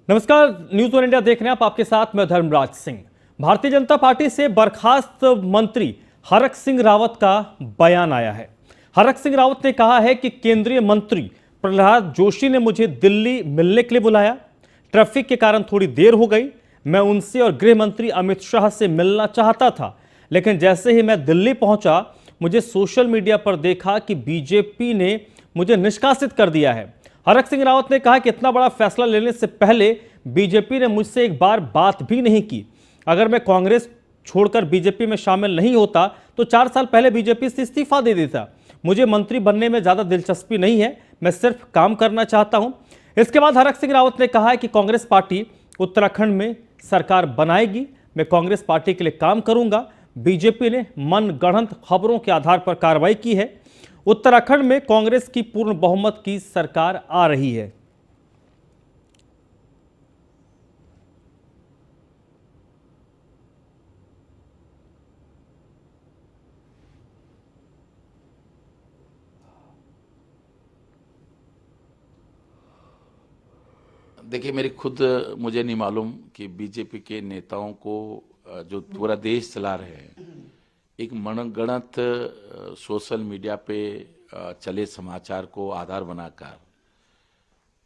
नमस्कार, news One India देख रहे हैं आप। आपके साथ मैं धर्मराज सिंह। भारतीय जनता पार्टी से बर्खास्त मंत्री हरक सिंह रावत का बयान आया है। हरक सिंह रावत ने कहा है कि केंद्रीय मंत्री प्रहलाद जोशी ने मुझे दिल्ली मिलने के लिए बुलाया। ट्रैफिक के कारण थोड़ी देर हो गई। मैं उनसे और गृह मंत्री अमित शाह से मिलना चाहता था, लेकिन जैसे ही मैं दिल्ली पहुंचा मुझे सोशल मीडिया पर देखा कि बीजेपी ने मुझे निष्कासित कर दिया है। हरक सिंह रावत ने कहा कि इतना बड़ा फैसला लेने से पहले बीजेपी ने मुझसे एक बार बात भी नहीं की। अगर मैं कांग्रेस छोड़कर बीजेपी में शामिल नहीं होता तो 4 साल पहले बीजेपी से इस्तीफा दे देता। मुझे मंत्री बनने में ज्यादा दिलचस्पी नहीं है, मैं सिर्फ काम करना चाहता हूं। इसके बाद हरक सिंह रावत ने कहा है कि कांग्रेस पार्टी उत्तराखंड में सरकार बनाएगी। मैं कांग्रेस पार्टी के लिए काम करूंगा। बीजेपी ने मनगढ़ंत खबरों के आधार पर कार्रवाई की है। उत्तराखंड में कांग्रेस की पूर्ण बहुमत की सरकार आ रही है। देखिए, मुझे नहीं मालूम कि बीजेपी के नेताओं को जो पूरा देश चला रहे हैं, एक मनगढ़ंत सोशल मीडिया पे चले समाचार को आधार बनाकर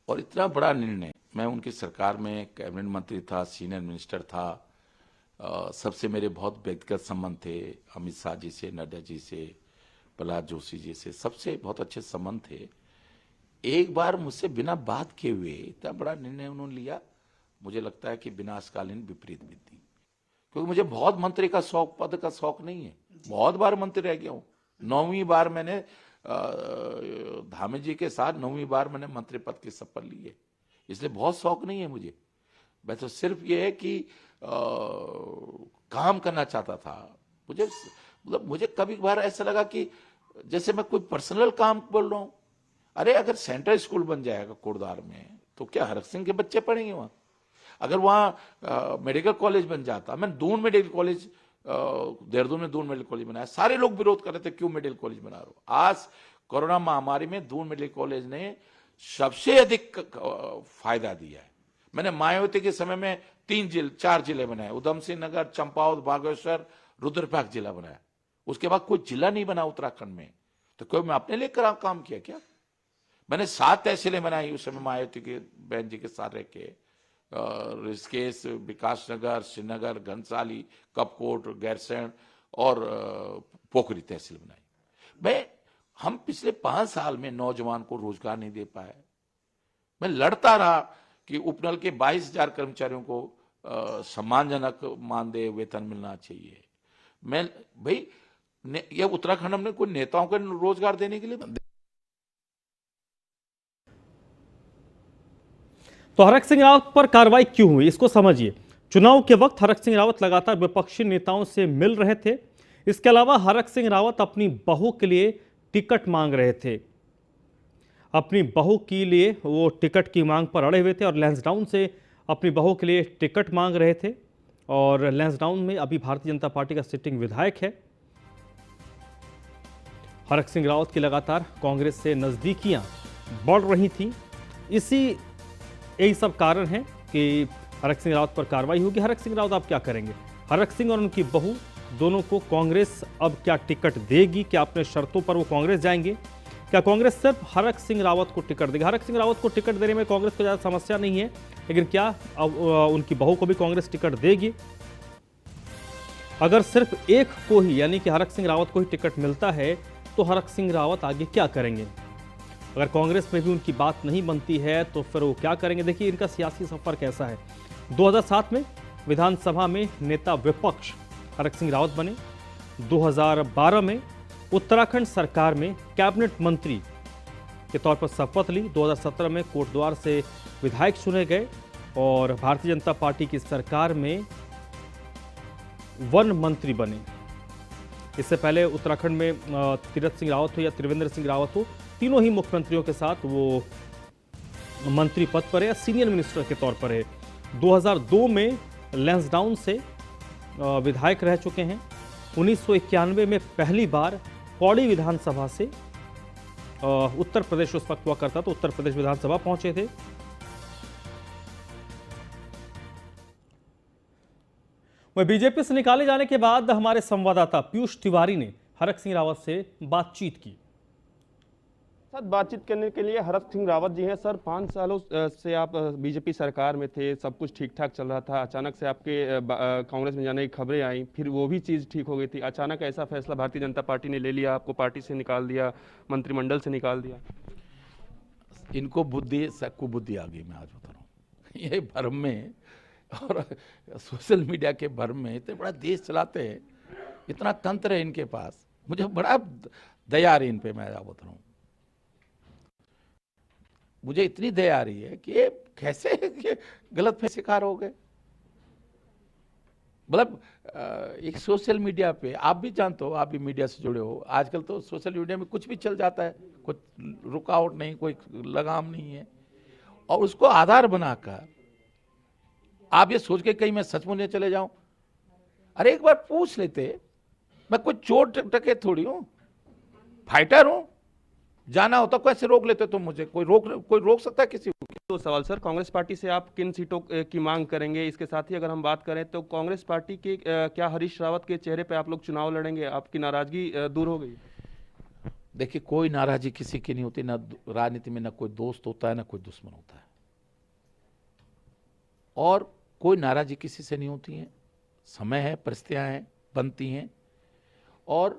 और इतना बड़ा निर्णय। मैं उनकी सरकार में कैबिनेट मंत्री था, सीनियर मिनिस्टर था। सबसे मेरे बहुत व्यक्तिगत संबंध थे, अमित शाह जी से, नड्डा जी से, प्रहलाद जोशी जी से, सबसे बहुत अच्छे संबंध थे। एक बार मुझसे बिना बात किए हुए इतना बड़ा निर्णय उन्होंने लिया। मुझे लगता है कि विनाशकालीन विपरीत बुद्धि, क्योंकि मुझे बहुत मंत्री का शौक, पद का शौक नहीं है। बहुत बार मंत्री रह गया हूँ। 9वीं बार मैंने धामी जी के साथ 9वीं बार मैंने मंत्री पद की शपथ ली है, इसलिए बहुत शौक नहीं है मुझे। मैं तो सिर्फ ये है कि काम करना चाहता था। मुझे कभी बार ऐसा लगा कि जैसे मैं कोई पर्सनल काम बोल रहा हूँ। अरे, अगर सेंट्रल स्कूल बन जाएगा कोटद्वार में तो क्या हरक सिंह के बच्चे पढ़ेंगे वहां? अगर वहां मेडिकल कॉलेज बन जाता, मैं दून मेडिकल कॉलेज, देहरादून में दून मेडिकल कॉलेज बनाया, सारे लोग विरोध कर रहे थे, क्यों मेडिकल कॉलेज बना रहे हो? आज कोरोना महामारी में दून मेडिकल कॉलेज ने सबसे अधिक फायदा दिया है। मैंने मायावती के समय में 4 जिले बनाए, उधम सिंह नगर, चंपावत, बागेश्वर, रुद्रप्रयाग जिला बनाया। उसके बाद कोई जिला नहीं बना उत्तराखंड में। तो कोई मैं अपने लिए काम किया क्या? मैंने 7 तहसीलें बनाई उस समय मायावती के बहन जी के साथ रह के। ऋषिकेश, विकास नगर, श्रीनगर, घनसाली, कपकोट, गैरसैंण और पोखरी तहसील बनाई। हम पिछले 5 साल में नौजवान को रोजगार नहीं दे पाए। मैं लड़ता रहा कि उपनल के 22,000 कर्मचारियों को सम्मानजनक मानदेय वेतन मिलना चाहिए। ये उत्तराखंड हमने कोई नेताओं को रोजगार देने के लिए। तो हरक सिंह रावत पर कार्रवाई क्यों हुई, इसको समझिए। चुनाव के वक्त हरक सिंह रावत लगातार विपक्षी नेताओं से मिल रहे थे। इसके अलावा हरक सिंह रावत अपनी बहू के लिए टिकट मांग रहे थे। अपनी बहू के लिए वो टिकट की मांग पर अड़े हुए थे और लैंसडाउन से अपनी बहू के लिए टिकट मांग रहे थे। और लैंसडाउन में अभी भारतीय जनता पार्टी का सिटिंग विधायक है। हरक सिंह रावत की लगातार कांग्रेस से नजदीकियां बढ़ रही थी। यही सब कारण है कि हरक सिंह रावत पर कार्रवाई होगी। हरक सिंह रावत आप क्या करेंगे? हरक सिंह और उनकी बहू दोनों को कांग्रेस अब क्या टिकट देगी? क्या अपने शर्तों पर वो कांग्रेस जाएंगे? क्या कांग्रेस सिर्फ हरक सिंह रावत को टिकट देगी? हरक सिंह रावत को टिकट देने में कांग्रेस को ज़्यादा समस्या नहीं है, लेकिन क्या अब उनकी बहू को भी कांग्रेस टिकट देगी? अगर सिर्फ एक को ही, यानी कि हरक सिंह रावत को ही टिकट मिलता है तो हरक सिंह रावत आगे क्या करेंगे? अगर कांग्रेस में भी उनकी बात नहीं बनती है तो फिर वो क्या करेंगे? देखिए, इनका सियासी सफर कैसा है। 2007 में विधानसभा में नेता विपक्ष हरक सिंह रावत बने। 2012 में उत्तराखंड सरकार में कैबिनेट मंत्री के तौर पर शपथ ली। 2017 में कोटद्वार से विधायक चुने गए और भारतीय जनता पार्टी की सरकार में वन मंत्री बने। इससे पहले उत्तराखंड में तीरथ सिंह रावत हो या त्रिवेंद्र सिंह रावत हो, तीनों ही मुख्यमंत्रियों के साथ वो मंत्री पद पर है या सीनियर मिनिस्टर के तौर पर है। 2002 में लैंसडाउन से विधायक रह चुके हैं। 1991 में पहली बार पौड़ी विधानसभा से उत्तर प्रदेश उस वक्त हुआ करता तो उत्तर प्रदेश विधानसभा पहुंचे थे। वहीं बीजेपी से निकाले जाने के बाद हमारे संवाददाता पीयूष तिवारी ने हरक सिंह रावत से बातचीत की। साथ बातचीत करने के लिए हरक सिंह रावत जी हैं। सर, 5 सालों से आप बीजेपी सरकार में थे, सब कुछ ठीक ठाक चल रहा था, अचानक से आपके कांग्रेस में जाने की खबरें आई, फिर वो भी चीज़ ठीक हो गई थी, अचानक ऐसा फैसला भारतीय जनता पार्टी ने ले लिया, आपको पार्टी से निकाल दिया, मंत्रिमंडल से निकाल दिया। इनको बुद्धि सबको बुद्धि आ गई, मैं आज बता रहा हूँ। ये भ्रम में और सोशल मीडिया के भ्रम में इतने बड़ा देश चलाते हैं, इतना तंत्र है इनके पास, मुझे बड़ा दया आ रही इन पे, मैं आज बता रहा हूँ। मुझे इतनी दया आ रही है कि ये कैसे गलत फैसले शिकार हो गए। मतलब एक सोशल मीडिया पे, आप भी जानते हो, आप भी मीडिया से जुड़े हो, आजकल तो सोशल मीडिया में कुछ भी चल जाता है, कुछ रुकावट नहीं, कोई लगाम नहीं है, और उसको आधार बनाकर आप ये सोच के कहीं मैं सचमुच नहीं चले जाऊं। अरे एक बार पूछ लेते, मैं कोई चोर टके थोड़ी हूं, फाइटर हूं, जाना होता कैसे रोक लेते तुम मुझे? कोई रोक सकता है किसी को? तो सवाल सर, कांग्रेस पार्टी से आप किन सीटों की मांग करेंगे? इसके साथ ही अगर हम बात करें तो कांग्रेस पार्टी के क्या हरीश रावत के चेहरे पे आप लोग चुनाव लड़ेंगे? आपकी नाराजगी दूर हो गई? देखिए, कोई नाराजगी किसी की नहीं होती, ना राजनीति में ना कोई दोस्त होता है, ना कोई दुश्मन होता है, और कोई नाराजगी किसी से नहीं होती है। समय है, परिस्थितियां हैं, बनती हैं। और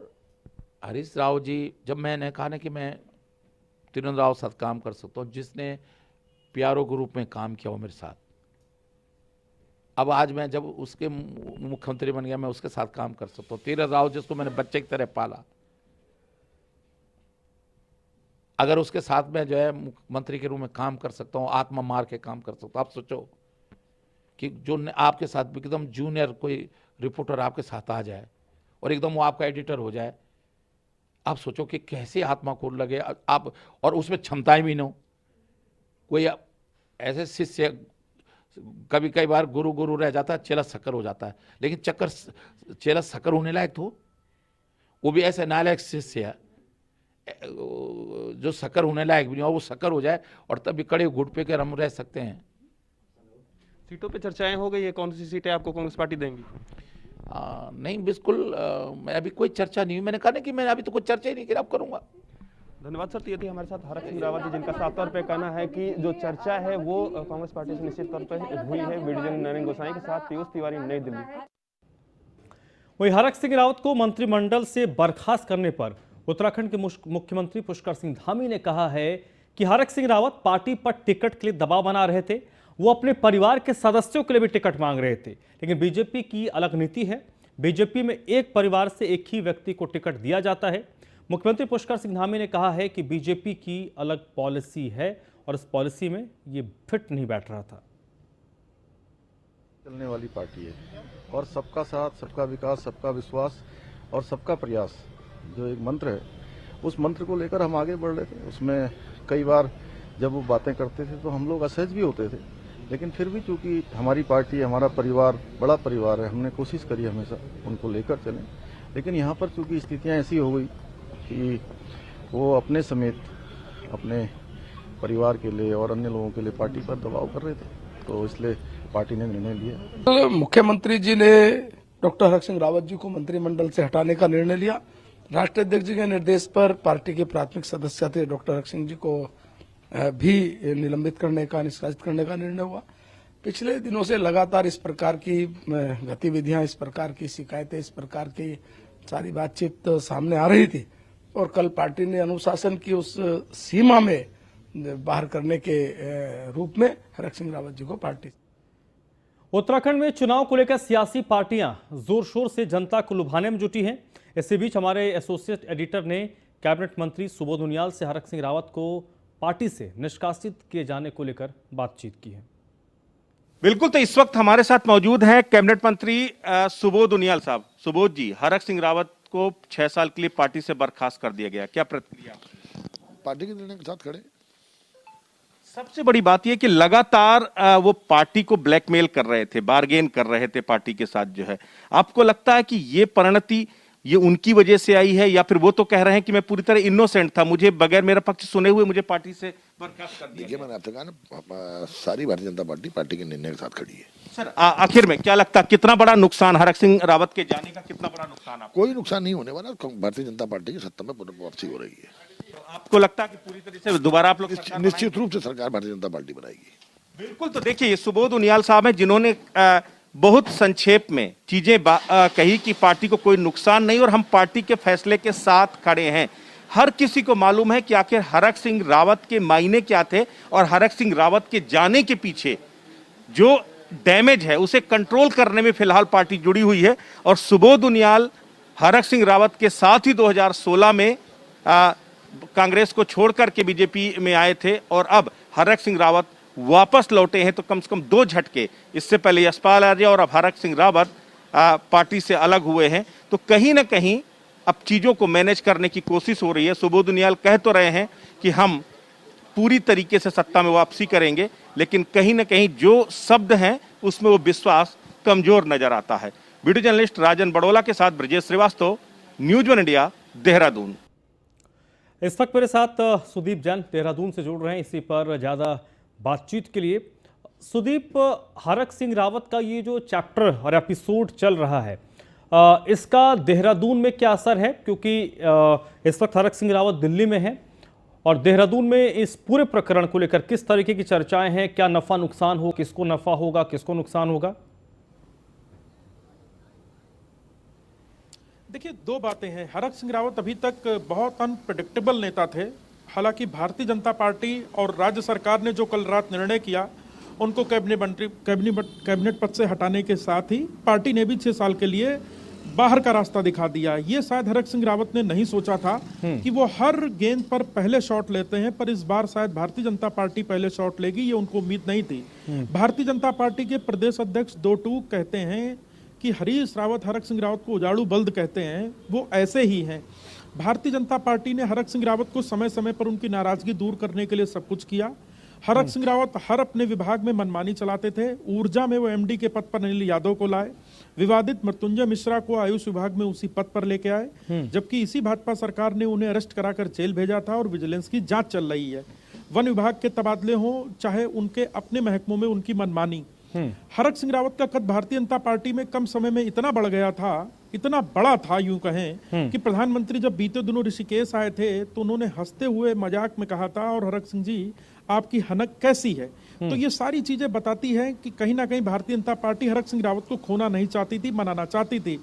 हरीश राव जी, जब मैंने कहा ना कि मैं त्रिवेंद्र राव साथ काम कर सकता हूँ, जिसने पीआरओ के रूप में काम किया वो मेरे साथ, अब आज मैं जब उसके मुख्यमंत्री बन गया, मैं उसके साथ काम कर सकता हूँ। त्रिवेंद्र राव जिसको मैंने बच्चे की तरह पाला, अगर उसके साथ में जो है मंत्री के रूप में काम कर सकता हूँ, आत्मा मार के काम कर सकता हूँ। आप सोचो कि जो आपके साथ एकदम जूनियर कोई रिपोर्टर आपके साथ आ जाए और एकदम वो आपका एडिटर हो जाए, आप सोचो कि कैसे आत्मा को लगे आप, और उसमें क्षमताएं भी न हो। कोई ऐसे शिष्य कभी कई बार गुरु रह जाता है, चेला शक्कर हो जाता है, लेकिन चेला शक्कर होने लायक तो वो भी ऐसे नालायक शिष्य है जो शक्कर होने लायक भी नहीं, और वो शक्कर हो जाए और तभी कड़े घुट पे के हम रह सकते हैं। सीटों पे चर्चाएं हो गई है, कौन सी सीटें आपको कांग्रेस पार्टी देंगी? नहीं, बिल्कुल मैं अभी कोई चर्चा नहीं हुई। मैंने कहा ना कि मैंने अभी तो कोई चर्चा ही नहीं की, अब करूंगा। धन्यवाद सर। तो ये थी हमारे साथ हरक सिंह रावत जी, जिनका साफ तौर पे कहना है कि जो चर्चा है वो कांग्रेस पार्टी से निश्चित तौर पर हुई है। वीडियो जर्नलिस्ट नरेंद्र गोसाई के साथ पीयूष तिवारी, नई दिल्ली। वहीं हरक सिंह रावत को मंत्रिमंडल से बर्खास्त करने पर उत्तराखंड के मुख्यमंत्री पुष्कर सिंह धामी ने कहा है कि हरक सिंह रावत पार्टी पर टिकट के लिए दबाव बना रहे थे। वो अपने परिवार के सदस्यों के लिए भी टिकट मांग रहे थे, लेकिन बीजेपी की अलग नीति है। बीजेपी में एक परिवार से एक ही व्यक्ति को टिकट दिया जाता है। मुख्यमंत्री पुष्कर सिंह धामी ने कहा है कि बीजेपी की अलग पॉलिसी है और इस पॉलिसी में ये फिट नहीं बैठ रहा था। चलने वाली पार्टी है और सबका साथ, सबका विकास, सबका विश्वास और सबका प्रयास जो एक मंत्र है, उस मंत्र को लेकर हम आगे बढ़ रहे थे। उसमें कई बार जब वो बातें करते थे तो हम लोग असहज भी होते थे, लेकिन फिर भी चूंकि हमारी पार्टी, हमारा परिवार बड़ा परिवार है, हमने कोशिश करी हमेशा उनको लेकर चलें। लेकिन यहाँ पर चूंकि स्थितियाँ ऐसी हो गई कि वो अपने समेत अपने परिवार के लिए और अन्य लोगों के लिए पार्टी पर दबाव कर रहे थे, तो इसलिए पार्टी ने निर्णय लिया। मुख्यमंत्री जी ने डॉक्टर हरक सिंह रावत जी को मंत्रिमंडल से हटाने का निर्णय लिया। राष्ट्रीय अध्यक्ष जी के निर्देश पर पार्टी के प्राथमिक सदस्य थे डॉक्टर हरक सिंह जी को भी निलंबित करने का, निष्कासित करने का निर्णय हुआ। पिछले दिनों से लगातार इस प्रकार की गतिविधियां, इस प्रकार की शिकायतें, इस प्रकार की सारी बातचीत सामने आ रही थी और कल पार्टी ने अनुशासन की उस सीमा में बाहर करने के रूप में हरक सिंह रावत जी को पार्टी। उत्तराखंड में चुनाव को लेकर सियासी पार्टियां जोर शोर से जनता को लुभाने में जुटी हैं। इसी बीच हमारे एसोसिएट एडिटर ने कैबिनेट मंत्री सुबोध उनियाल से हरक सिंह रावत को पार्टी से निष्कासित किए जाने को लेकर बातचीत की है। बिल्कुल, तो इस वक्त हमारे साथ मौजूद हैं कैबिनेट मंत्री सुबोध उनियाल साहब। सुबोध जी, हरक सिंह रावत को 6 साल के लिए पार्टी से बर्खास्त कर दिया गया, क्या प्रतिक्रिया? पार्टी के निर्णय के साथ खड़े। सबसे बड़ी बात यह कि लगातार वो पार्टी को ब्लैकमेल कर रहे थे, बार्गेन कर रहे थे पार्टी के साथ जो है। आपको लगता है कि ये परिणति ये उनकी वजह से आई है, या फिर वो तो कह रहे हैं कि मैं पूरी तरह इनोसेंट था, मुझे बगैर मेरा पक्ष सुने हुए मुझे पार्टी से बर्खास्त कर दिया देखिए, मैंने आपसे कहा ना, सारी भारतीय जनता पार्टी के निर्णय के साथ खड़ी है। सर आखिर में क्या लगता है कितना बड़ा नुकसान हरक सिंह रावत के जाने का, कितना बड़ा नुकसान आपको? कोई नुकसान नहीं होने वाला। भारतीय जनता पार्टी की सत्ता में पुनर्वापसी हो रही है। तो आपको लगता है कि पूरी तरह से दोबारा आप लोग सरकार निश्चित रूप से सरकार भारतीय जनता पार्टी बनाएगी। बिल्कुल। तो देखिए ये सुबोध उनियाल साहब हैं जिन्होंने बहुत संक्षेप में चीजें कही कि पार्टी को कोई नुकसान नहीं और हम पार्टी के फैसले के साथ खड़े हैं। हर किसी को मालूम है कि आखिर हरक सिंह रावत के मायने क्या थे और हरक सिंह रावत के जाने के पीछे जो डैमेज है उसे कंट्रोल करने में फिलहाल पार्टी जुड़ी हुई है। और सुबोध उनियाल हरक सिंह रावत के साथ ही 2016 में कांग्रेस को छोड़कर के बीजेपी में आए थे और अब हरक सिंह रावत वापस लौटे हैं। तो कम से कम 2 झटके, इससे पहले यशपाल आर्य और अब हरक सिंह रावत पार्टी से अलग हुए हैं। तो कहीं ना कहीं अब चीजों को मैनेज करने की कोशिश हो रही है। सुबोध उनियाल कह तो रहे हैं कि हम पूरी तरीके से सत्ता में वापसी करेंगे, लेकिन कहीं ना कहीं जो शब्द हैं उसमें वो विश्वास कमजोर नजर आता है। वीडियो जर्नलिस्ट राजन बड़ोला के साथ Brajesh Srivastava, News One India, Dehradun. इस वक्त मेरे साथ सुदीप जैन देहरादून से जुड़ रहे हैं इसी पर ज्यादा बातचीत के लिए। सुदीप, हरक सिंह रावत का ये जो चैप्टर और एपिसोड चल रहा है, इसका देहरादून में क्या असर है? क्योंकि इस वक्त हरक सिंह रावत दिल्ली में है और देहरादून में इस पूरे प्रकरण को लेकर किस तरीके की चर्चाएं हैं? क्या नफा नुकसान हो, किसको नफा होगा, किसको नुकसान होगा? देखिए, 2 बातें हैं। हरक सिंह रावत अभी तक बहुत अनप्रेडिक्टेबल नेता थे। हालांकि भारतीय जनता पार्टी और राज्य सरकार ने जो कल रात निर्णय किया, उनको कैबिनेट पद से हटाने के साथ ही पार्टी ने भी 6 साल के लिए बाहर का रास्ता दिखा दिया। ये शायद हरक सिंह रावत ने नहीं सोचा था कि वो हर गेंद पर पहले शॉट लेते हैं, पर इस बार शायद भारतीय जनता पार्टी पहले शॉट लेगी, ये उनको उम्मीद नहीं थी। भारतीय जनता पार्टी के प्रदेश अध्यक्ष 2 टूक कहते हैं कि हरीश रावत हरक सिंह रावत को उजाड़ू बल्द कहते हैं, वो ऐसे ही हैं। भारतीय जनता पार्टी ने हरक सिंह रावत को समय समय पर उनकी नाराजगी दूर करने के लिए सब कुछ किया। हरक सिंह रावत हर अपने विभाग में मनमानी चलाते थे। ऊर्जा में वो एमडी के पद पर अनिल यादव को लाए, विवादित मृत्युंजय मिश्रा को आयुष विभाग में उसी पद पर लेके आए, जबकि इसी भाजपा सरकार ने उन्हें अरेस्ट कराकर जेल भेजा था और विजिलेंस की जांच चल रही है। वन विभाग के तबादले हों चाहे उनके अपने महकमों में उनकी मनमानी, हरक सिंह रावत का कद भारतीय जनता पार्टी में कम समय में इतना बढ़ गया था, इतना बड़ा था यूं कहें कि प्रधानमंत्री जब बीते दिनों ऋषिकेश आए थे तो उन्होंने हंसते हुए मजाक में कहा था, और हरक सिंह जी आपकी हनक कैसी है। तो ये सारी चीजें बताती हैं कि कहीं ना कहीं भारतीय जनता पार्टी हरक सिंह रावत को खोना नहीं चाहती थी, मनाना चाहती थी,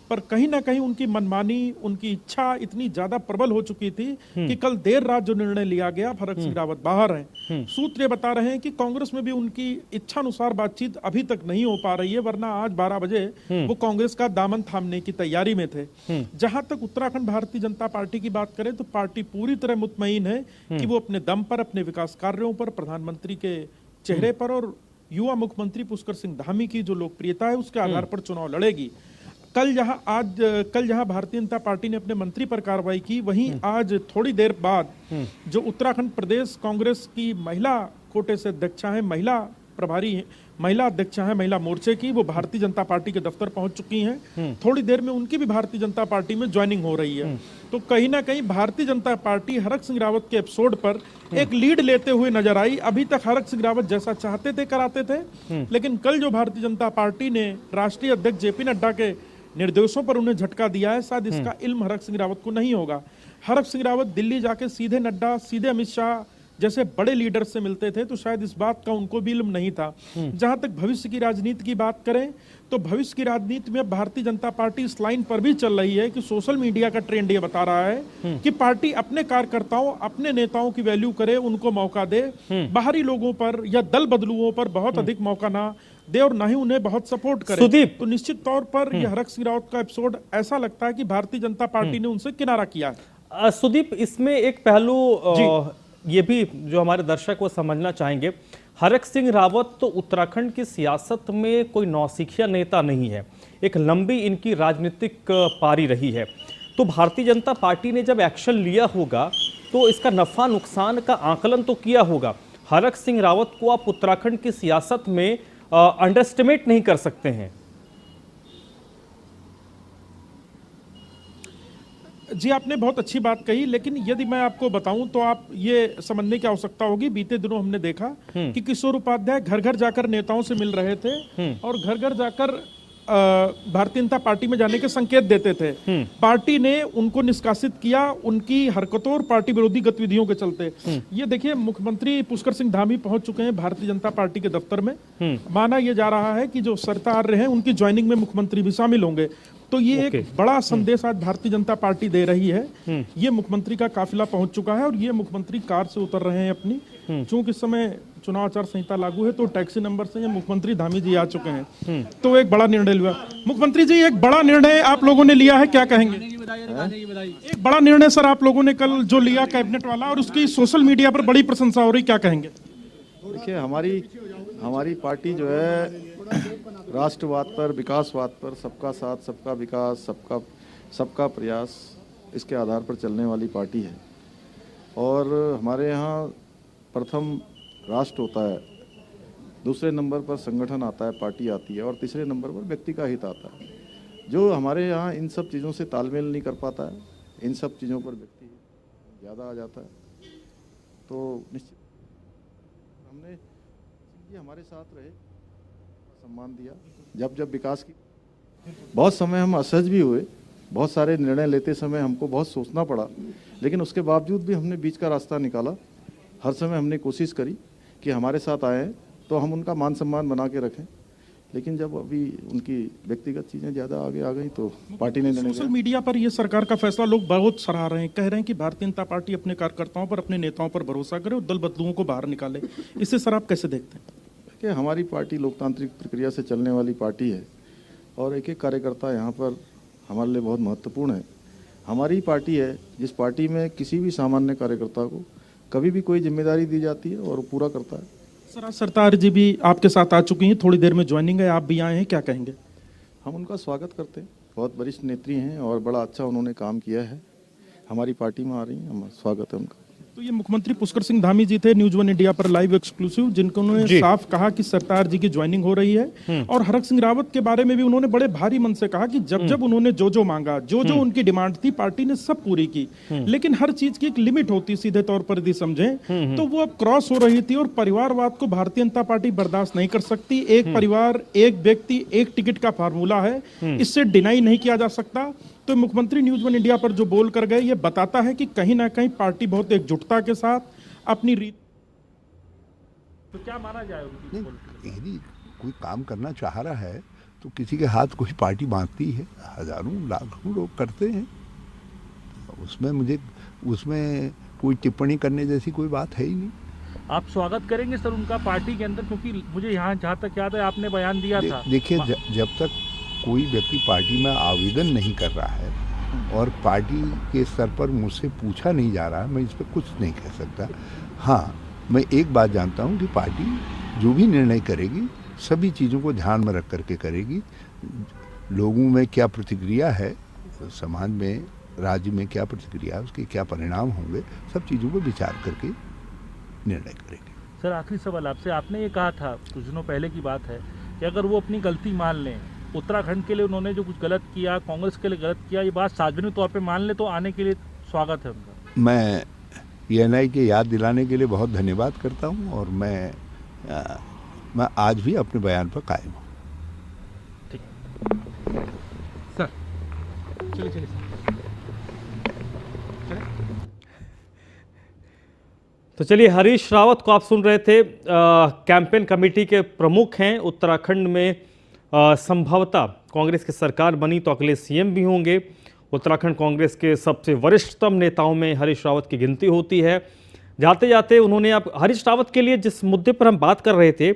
पर कहीं ना कहीं उनकी मनमानी, उनकी इच्छा इतनी ज्यादा प्रबल हो चुकी थी कि कल देर रात जो निर्णय लिया गया, हरक सिंह रावत बाहर हैं। सूत्र ये बता रहे हैं कि कांग्रेस में भी उनकी इच्छा अनुसार बातचीत अभी तक नहीं हो पा रही है, वरना आज 12 बजे वो कांग्रेस का दामन थामने की तैयारी में थे। जहां तक उत्तराखंड भारतीय जनता पार्टी की बात करें तो पार्टी पूरी तरह मुतमईन है कि वो अपने दम पर, अपने विकास कार्यों पर, प्रधानमंत्री के चेहरे पर और युवा मुख्यमंत्री पुष्कर सिंह धामी की जो लोकप्रियता है उसके आधार पर चुनाव लड़ेगी। कल जहां भारतीय जनता पार्टी ने अपने मंत्री पर कार्रवाई की, वहीं आज थोड़ी देर बाद जो उत्तराखंड प्रदेश कांग्रेस की महिला कोटे से अध्यक्षा है, महिला प्रभारी है, महिला अध्यक्षा है महिला मोर्चे की, वो भारतीय जनता पार्टी के दफ्तर पहुंच चुकी हैं। थोड़ी देर में उनकी भी भारतीय जनता पार्टी में ज्वाइनिंग हो रही है। तो कहीं ना कहीं भारतीय जनता पार्टी हरक सिंह रावत के एपिसोड पर एक लीड लेते हुए नजर आई। अभी तक हरक सिंह रावत जैसा चाहते थे कराते थे, लेकिन कल जो भारतीय जनता पार्टी ने राष्ट्रीय अध्यक्ष जेपी नड्डा के निर्देशों पर उन्हें झटका दिया है, शायद इसका इल्म हरक सिंह रावत को नहीं होगा। हरक सिंह रावत दिल्ली जाके सीधे नड्डा, सीधे अमित शाह जैसे बड़े लीडर से मिलते थे, तो शायद इस बात का उनको भी इल्म नहीं था। जहां तक भविष्य की राजनीति की बात करें तो भविष्य की राजनीति में भारतीय जनता पार्टी इस लाइन पर भी चल रही है कि सोशल मीडिया का ट्रेंड ये बता रहा है कि पार्टी अपने कार्यकर्ताओं, अपने नेताओं की वैल्यू करे, उनको मौका दे, बाहरी लोगों पर या दल बदलुओं पर बहुत अधिक मौका ना दे और ना ही उन्हें बहुत सपोर्ट करे। सुदीप, तो निश्चित तौर पर यह हरक सिंह रावत का एपिसोड ऐसा लगता है कि भारतीय जनता पार्टी ने उनसे किनारा किया है। सुदीप, इसमें एक पहलू ये भी जो हमारे दर्शक वो समझना चाहेंगे, हरक सिंह रावत तो उत्तराखंड की सियासत में कोई नौसिखिया नेता नहीं है, एक लंबी इनकी राजनीतिक पारी रही है। तो भारतीय जनता पार्टी ने जब एक्शन लिया होगा तो इसका नफा नुकसान का आकलन तो किया होगा। हरक सिंह रावत को आप उत्तराखंड की सियासत में अंडरएस्टिमेट नहीं कर सकते हैं। जी आपने बहुत अच्छी बात कही, लेकिन यदि मैं आपको बताऊं तो आप ये समझने की आवश्यकता होगी। बीते दिनों हमने देखा कि किशोर उपाध्याय घर घर जाकर नेताओं से मिल रहे थे और घर घर जाकर भारतीय जनता पार्टी में जाने के संकेत देते थे। पार्टी ने उनको निष्कासित किया उनकी हरकतों और पार्टी विरोधी गतिविधियों के चलते। ये देखिए, मुख्यमंत्री पुष्कर सिंह धामी पहुंच चुके हैं भारतीय जनता पार्टी के दफ्तर में। माना यह जा रहा है कि जो सरकार रहे उनकी ज्वाइनिंग में मुख्यमंत्री भी शामिल होंगे। तो ये एक बड़ा संदेश आज भारतीय जनता पार्टी दे रही है। ये मुख्यमंत्री का काफिला पहुंच चुका है और ये मुख्यमंत्री कार से उतर रहे हैं अपनी। चूंकि इस समय चुनाव आचार संहिता लागू है तो टैक्सी नंबर से ये मुख्यमंत्री धामी जी आ चुके हैं। तो एक बड़ा निर्णय लिया मुख्यमंत्री जी, एक बड़ा निर्णय आप लोगों ने लिया है, क्या कहेंगे? एक बड़ा निर्णय सर आप लोगों ने कल जो लिया कैबिनेट वाला, और उसकी सोशल मीडिया पर बड़ी प्रशंसा हो रही, क्या कहेंगे? देखिए, हमारी पार्टी जो है राष्ट्रवाद पर, विकासवाद पर, सबका साथ, सबका विकास, सबका प्रयास, इसके आधार पर चलने वाली पार्टी है। और हमारे यहाँ प्रथम राष्ट्र होता है, दूसरे नंबर पर संगठन आता है, पार्टी आती है, और तीसरे नंबर पर व्यक्ति का हित आता है। जो हमारे यहाँ इन सब चीज़ों से तालमेल नहीं कर पाता है, इन सब चीज़ों पर व्यक्ति ज़्यादा आ जाता है, तो निश्चित हमने ये हमारे साथ रहे, सम्मान दिया। जब विकास की बहुत समय हम असहज भी हुए, बहुत सारे निर्णय लेते समय हमको बहुत सोचना पड़ा, लेकिन उसके बावजूद भी हमने बीच का रास्ता निकाला। हर समय हमने कोशिश करी कि हमारे साथ आए हैं तो हम उनका मान सम्मान बना के रखें, लेकिन जब अभी उनकी व्यक्तिगत चीज़ें ज़्यादा आगे आ गई तो पार्टी ने सोशल मीडिया पर ये सरकार का फैसला लोग बहुत सराह रहे हैं, कह रहे हैं कि भारतीय जनता पार्टी अपने कार्यकर्ताओं पर, अपने नेताओं पर भरोसा करे और दल बदलुओं को बाहर निकाले। इसे सर आप कैसे देखते हैं? कि हमारी पार्टी लोकतांत्रिक प्रक्रिया से चलने वाली पार्टी है और एक एक कार्यकर्ता यहाँ पर हमारे लिए बहुत महत्वपूर्ण है। हमारी पार्टी है जिस पार्टी में किसी भी सामान्य कार्यकर्ता को कभी भी कोई जिम्मेदारी दी जाती है और वो पूरा करता है। सर आज सरदार जी भी आपके साथ आ चुकी हैं, थोड़ी देर में ज्वाइनिंग है, आप भी आए हैं, क्या कहेंगे? हम उनका स्वागत करते हैं, बहुत वरिष्ठ नेत्री हैं और बड़ा अच्छा उन्होंने काम किया है, हमारी पार्टी में आ रही हैं, हमारा स्वागत है उनका। तो ये मुख्यमंत्री पुष्कर सिंह धामी जी थे न्यूज़ 1 इंडिया पर लाइव एक्सक्लूसिव, जिनको उन्होंने साफ कहा कि सरदार जी की ज्वाइनिंग हो रही है। और हरक सिंह रावत के बारे में भी उन्होंने बड़े भारी मन से कहा कि जब उन्होंने जो मांगा, जो उनकी डिमांड थी, पार्टी ने सब पूरी की, लेकिन हर चीज की एक लिमिट होती, सीधे तौर पर यदि समझें तो वो अब क्रॉस हो रही थी। और परिवारवाद को भारतीय जनता पार्टी बर्दाश्त नहीं कर सकती। एक परिवार, एक व्यक्ति, एक टिकट का फार्मूला है, इससे डिनाई नहीं किया जा सकता। तो मुख्यमंत्री न्यूज़ 1 इंडिया पर जो बोल कर गए, ये बताता है कि कहीं ना कहीं पार्टी बहुत एकजुटता के साथ अपनी रीत। तो क्या माना जाए यदि कोई काम करना चाह रहा है तो किसी के हाथ कोई पार्टी बांधती है, हजारों लाखों लोग करते हैं, उसमें कोई टिप्पणी करने जैसी कोई बात है ही नहीं। आप स्वागत करेंगे सर उनका पार्टी के अंदर? क्योंकि मुझे यहाँ जहाँ तक याद है आपने बयान दिया था। देखिए, जब तक कोई व्यक्ति पार्टी में आवेदन नहीं कर रहा है और पार्टी के स्तर पर मुझसे पूछा नहीं जा रहा है, मैं इस पर कुछ नहीं कह सकता। हाँ, मैं एक बात जानता हूँ कि पार्टी जो भी निर्णय करेगी सभी चीज़ों को ध्यान में रख करके करेगी। लोगों में क्या प्रतिक्रिया है, समाज में, राज्य में क्या प्रतिक्रिया है, उसके क्या परिणाम होंगे, सब चीज़ों को विचार करके निर्णय करेगी। सर आखिरी सवाल आपसे, आपने ये कहा था कुछ दिनों पहले की बात है कि अगर वो अपनी गलती मान लें, उत्तराखंड के लिए उन्होंने जो कुछ गलत किया, कांग्रेस के लिए गलत किया, ये बात सार्वजनिक तौर पे मान ले तो आने के लिए स्वागत है उनका। मैं PNI के याद दिलाने के लिए बहुत धन्यवाद करता हूं और मैं आज भी अपने बयान पर कायम हूँ। ठीक सर, चलिए तो चलिए, हरीश रावत को आप सुन रहे थे, कैंपेन कमेटी के प्रमुख हैं। उत्तराखंड में संभवतः कांग्रेस की सरकार बनी तो अगले CM भी होंगे। उत्तराखंड कांग्रेस के सबसे वरिष्ठतम नेताओं में हरीश रावत की गिनती होती है। जाते जाते उन्होंने, अब हरीश रावत के लिए जिस मुद्दे पर हम बात कर रहे थे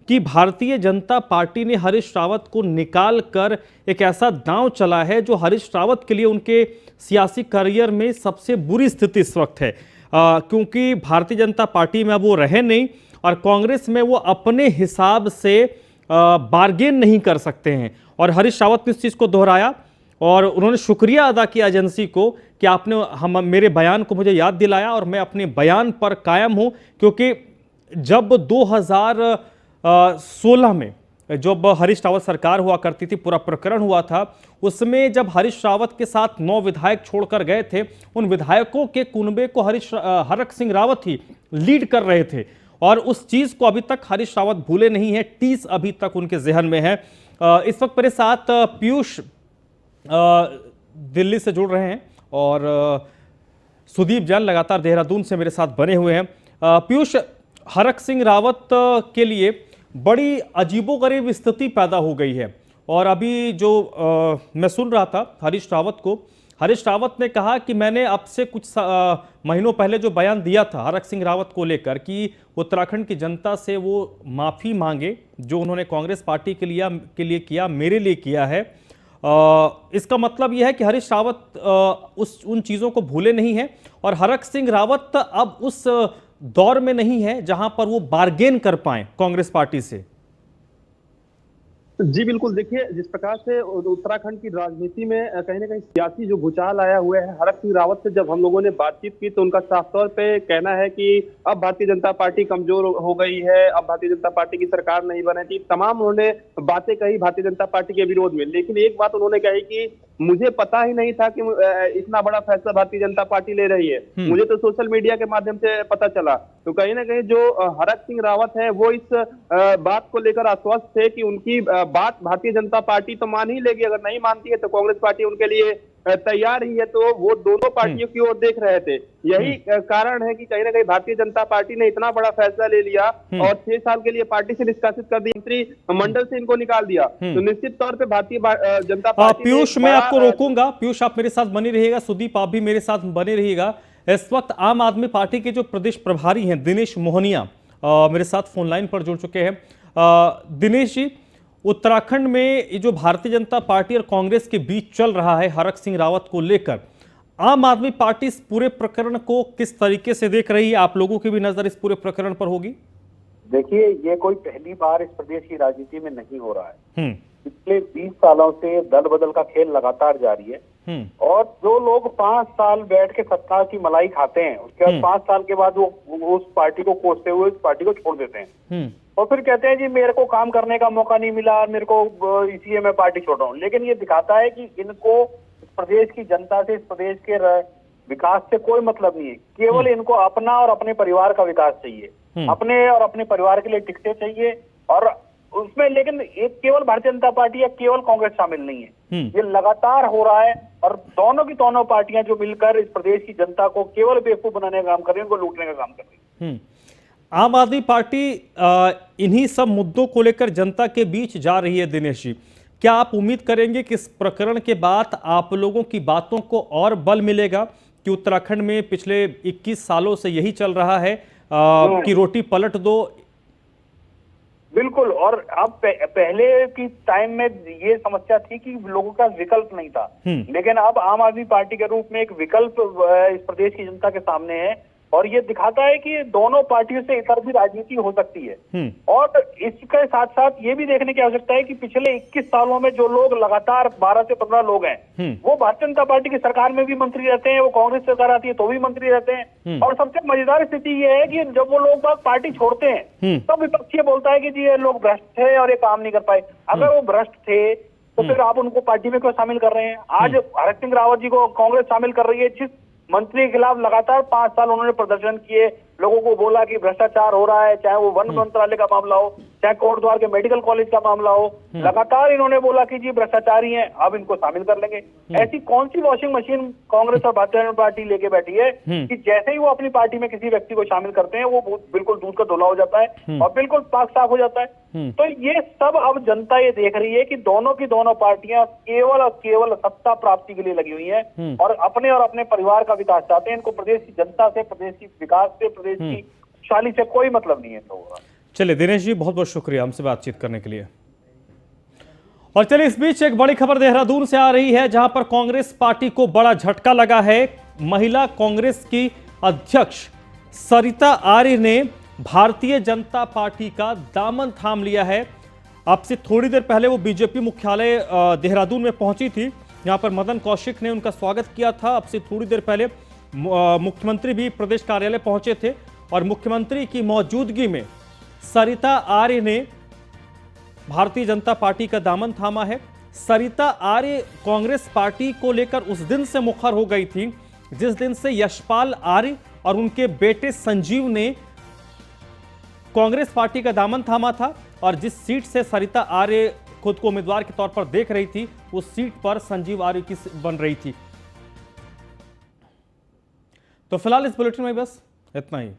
कि भारतीय जनता पार्टी ने हरीश रावत को निकाल कर एक ऐसा दांव चला है जो हरीश रावत के लिए उनके सियासी करियर में सबसे बुरी स्थिति इस वक्त है, क्योंकि भारतीय जनता पार्टी में अब वो रहे नहीं और कांग्रेस में वो अपने हिसाब से बार्गेन नहीं कर सकते हैं। और हरीश रावत ने इस चीज़ को दोहराया और उन्होंने शुक्रिया अदा किया एजेंसी को कि आपने मेरे बयान को मुझे याद दिलाया और मैं अपने बयान पर कायम हूं, क्योंकि जब 2016 में जब हरीश रावत सरकार हुआ करती थी, पूरा प्रकरण हुआ था, उसमें जब हरीश रावत के साथ 9 विधायक छोड़कर गए थे, उन विधायकों के कुनबे को हरक सिंह रावत ही लीड कर रहे थे और उस चीज को अभी तक हरीश रावत भूले नहीं है। टीस अभी तक उनके जहन में है। इस वक्त मेरे साथ पीयूष दिल्ली से जुड़ रहे हैं और सुदीप जैन लगातार देहरादून से मेरे साथ बने हुए हैं। पीयूष, हरक सिंह रावत के लिए बड़ी अजीबोगरीब स्थिति पैदा हो गई है और अभी जो मैं सुन रहा था हरीश रावत ने कहा कि मैंने अब से कुछ महीनों पहले जो बयान दिया था हरक सिंह रावत को लेकर कि उत्तराखंड की जनता से वो माफ़ी मांगे, जो उन्होंने कांग्रेस पार्टी के लिए किया, मेरे लिए किया है। इसका मतलब यह है कि हरीश रावत उन चीज़ों को भूले नहीं हैं और हरक सिंह रावत अब उस दौर में नहीं है जहां पर वो बार्गेन कर पाए कांग्रेस पार्टी से। जी बिल्कुल, देखिए जिस प्रकार से उत्तराखंड की राजनीति में कहीं ना कहीं सियासी जो भूचाल आया हुआ है, हरक सिंह रावत से जब हम लोगों ने बातचीत की तो उनका साफ तौर पे कहना है कि अब भारतीय जनता पार्टी कमजोर हो गई है, अब भारतीय जनता पार्टी की सरकार नहीं बनेगी। तमाम उन्होंने बातें कही भारतीय जनता पार्टी के विरोध में, लेकिन एक बात उन्होंने कही कि मुझे पता ही नहीं था कि इतना बड़ा फैसला भारतीय जनता पार्टी ले रही है, मुझे तो सोशल मीडिया के माध्यम से पता चला। तो कहीं ना कहीं जो हरक सिंह रावत है वो इस बात को लेकर आश्वस्त थे कि उनकी बात भारतीय जनता पार्टी तो मान ही लेगी, अगर नहीं मानती है तो कांग्रेस पार्टी उनके लिए तैयार ही है। तो वो दोनों पार्टियों की ओर देख रहे थे। यही कारण है कि कहीं ना कहीं भारतीय जनता पार्टी ने इतना बड़ा फैसला ले लिया और 6 साल के लिए पार्टी से निष्कासित कर दी, मंत्रिमंडल से इनको निकाल दिया। तो निश्चित तौर पे भारतीय जनता पार्टी पीयूष, मैं आपको रोकूंगा। पीयूष, आप मेरे साथ बने रहिएगा। सुदीप, आप भी मेरे साथ बने रहिएगा। इस वक्त आम आदमी पार्टी के जो प्रदेश प्रभारी हैं दिनेश मोहनिया मेरे साथ फोन लाइन पर जुड़ चुके हैं। दिनेश जी, उत्तराखंड में ये जो भारतीय जनता पार्टी और कांग्रेस के बीच चल रहा है हरक सिंह रावत को लेकर, आम आदमी पार्टी इस पूरे प्रकरण को किस तरीके से देख रही है? आप लोगों की भी नजर इस पूरे प्रकरण पर होगी। देखिए, ये कोई पहली बार इस प्रदेश की राजनीति में नहीं हो रहा है। पिछले 20 सालों से दल बदल का खेल लगातार जारी है और जो लोग 5 साल बैठ के सत्ता की मलाई खाते हैं, उसके बाद 5 साल के बाद वो उस पार्टी को कोसते हुए उस पार्टी को छोड़ देते हैं और फिर कहते हैं जी मेरे को काम करने का मौका नहीं मिला, मेरे को इसलिए मैं पार्टी छोड़ रहा हूँ। लेकिन ये दिखाता है कि इनको इस प्रदेश की जनता से, इस प्रदेश के विकास से कोई मतलब नहीं है। केवल इनको अपना और अपने परिवार का विकास चाहिए, अपने और अपने परिवार के लिए टिकटें चाहिए और उसमें, लेकिन एक केवल भारतीय जनता पार्टी या केवल कांग्रेस शामिल नहीं है। ये लगातार हो रहा है और दोनों की दोनों पार्टियां जो मिलकर इस प्रदेश की जनता को केवल बेवकूफ बनाने का काम कर रही है, उनको लूटने का काम कर रही है। आम आदमी पार्टी इन्हीं सब मुद्दों को लेकर जनता के बीच जा रही है। दिनेश जी, क्या आप उम्मीद करेंगे कि इस प्रकरण के बाद आप लोगों की बातों को और बल मिलेगा कि उत्तराखंड में पिछले 21 सालों से यही चल रहा है कि रोटी पलट दो? बिल्कुल, और अब पहले की टाइम में ये समस्या थी कि लोगों का विकल्प नहीं था, लेकिन अब आम आदमी पार्टी के रूप में एक विकल्प इस प्रदेश की जनता के सामने है और ये दिखाता है कि दोनों पार्टियों से इतर भी राजनीति हो सकती है। और इसके साथ साथ ये भी देखने की आवश्यकता है कि पिछले 21 सालों में जो लोग लगातार 12 से 15 लोग हैं, वो भारतीय जनता पार्टी की सरकार में भी मंत्री रहते हैं, वो कांग्रेस सरकार आती है तो भी मंत्री रहते हैं। और सबसे मजेदार स्थिति ये है कि जब वो लोग पार्टी छोड़ते हैं तब विपक्ष ये बोलता है कि जी ये लोग भ्रष्ट थे और ये काम नहीं कर पाए। अगर वो भ्रष्ट थे तो फिर आप उनको पार्टी में क्यों शामिल कर रहे हैं? आज हरक सिंह रावत जी को कांग्रेस शामिल कर रही है, जिस मंत्री के खिलाफ लगातार 5 साल उन्होंने प्रदर्शन किए, लोगों को बोला कि भ्रष्टाचार हो रहा है, चाहे वो वन मंत्रालय का मामला हो, चाहे कोटद्वार के मेडिकल कॉलेज का मामला हो, लगातार इन्होंने बोला कि जी भ्रष्टाचारी हैं, अब इनको शामिल कर लेंगे। ऐसी कौन सी वॉशिंग मशीन कांग्रेस और भारतीय जनता पार्टी लेके बैठी है कि जैसे ही वो अपनी पार्टी में किसी व्यक्ति को शामिल करते हैं वो बिल्कुल दूध का धुला हो जाता है और बिल्कुल पाक साफ हो जाता है। तो ये सब अब जनता ये देख रही है कि दोनों की दोनों पार्टियां केवल और केवल सत्ता प्राप्ति के लिए लगी हुई है और अपने परिवार का विकास चाहते हैं। इनको प्रदेश की जनता से, प्रदेश की विकास से, प्रदेश की खुशहाली से कोई मतलब नहीं है। तो चलिए दिनेश जी, बहुत बहुत शुक्रिया हमसे बातचीत करने के लिए। और चलिए इस बीच एक बड़ी खबर देहरादून से आ रही है जहां पर कांग्रेस पार्टी को बड़ा झटका लगा है। महिला कांग्रेस की अध्यक्ष सरिता आर्य ने भारतीय जनता पार्टी का दामन थाम लिया है। अब से थोड़ी देर पहले वो बीजेपी मुख्यालय देहरादून में पहुंची थी, यहां पर मदन कौशिक ने उनका स्वागत किया था। अब से थोड़ी देर पहले मुख्यमंत्री भी प्रदेश कार्यालय पहुंचे थे और मुख्यमंत्री की मौजूदगी में सरिता आर्य ने भारतीय जनता पार्टी का दामन थामा है। सरिता आर्य कांग्रेस पार्टी को लेकर उस दिन से मुखर हो गई थी जिस दिन से यशपाल आर्य और उनके बेटे संजीव ने कांग्रेस पार्टी का दामन थामा था और जिस सीट से सरिता आर्य खुद को उम्मीदवार के तौर पर देख रही थी उस सीट पर संजीव आर्य की बन रही थी। तो फिलहाल इस बुलेटिन में बस इतना ही।